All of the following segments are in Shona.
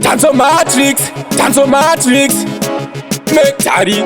Tanzo Matrix, make daddy.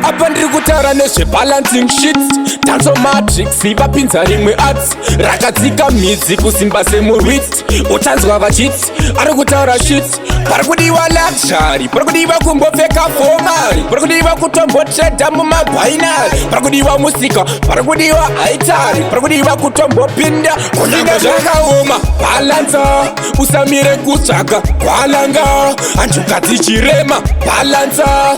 Apa ndiri kutaura nezvebalancing shit. Tanzo Matrix ivapinza rimwe arts rakadzika midzi kusimba semurwits. Utanzwa vachits ari kutaura shit. Pari kudiwa luxury, pari kudiwa kumbopfeka fomari, pari kudiwa kutombotreda mumabinary, pari kudiwa musika, pari kudiwa aitari, pari kudiwa kutombopinda kunyange zvakaoma. Balanza usamire kutsvaga kwalanga anjuka dzichirema. Balanza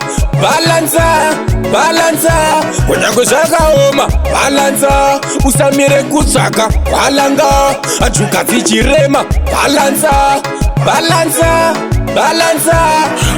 kunyange zvakaoma. Balanza usamire kutsvaga kwalanga anjuka dzichirema. Balanza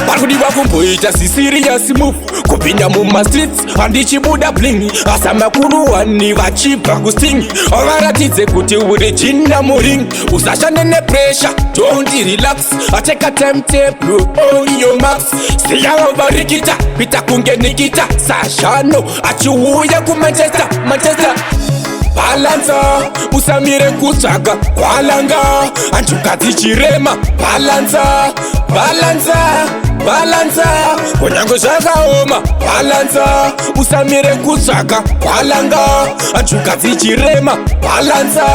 parikudiwa kumboita serious move kupinda mumastreets handichibuda bling asa makuru wani vachibva kusting varatidze kuti uri jinda muring. Usashande nepressure, don't relax, take a timetable on your marks. Siyavo varikita pita kunge nikita sashano achiuya kumanchester. Balanza usamire kutsvaga kwalanga anjuka dzichirema. Balanza kunyange zvakaoma. Balanza usamire kutsvaga kwalanga anjuka dzichirema. Balanza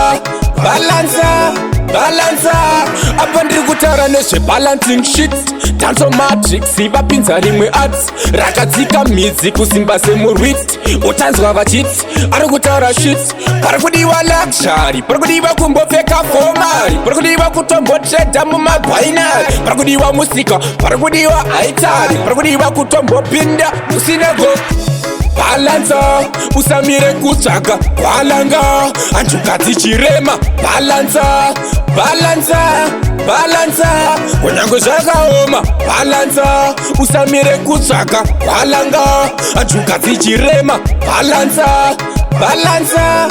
apa ndiri kutaura nezvebalancing shit. Tanzo Matrix ivapinza rimwe arts rakadzika midzi kusimba semurwits. Utanzwa vachits ari kutaura shit. Pari kudiwa luxury, pari kudiwa kumbopfeka fomari, pari kudiwa kutombotreda mumabinary, pari kudiwa musika, pari kudiwa aitari, pari kudiwa kutombopinda musynagogue. Balanza usamire kutsvaga kwalanga anjuka dzichirema. Balanza kunyange zvakaoma. Balanza usamire kutsvaga kwalanga anjuka dzichirema. Balanza kwalanga.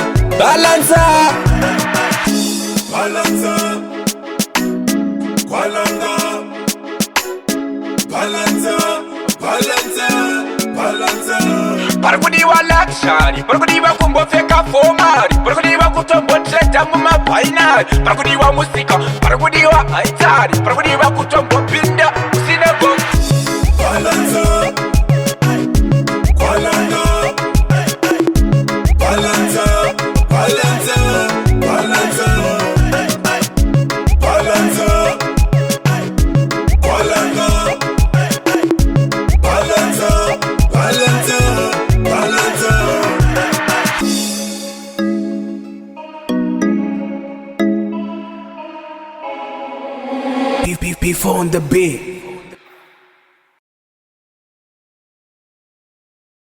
Pari kudiwa luxury, pari kudiwa kumbopfeka fomari, pari kudiwa kutombotreda mumabinary, pari kudiwa musika, pari kudiwa aitari, pari kudiwa kutombopinda musynagogue. Before on the beat.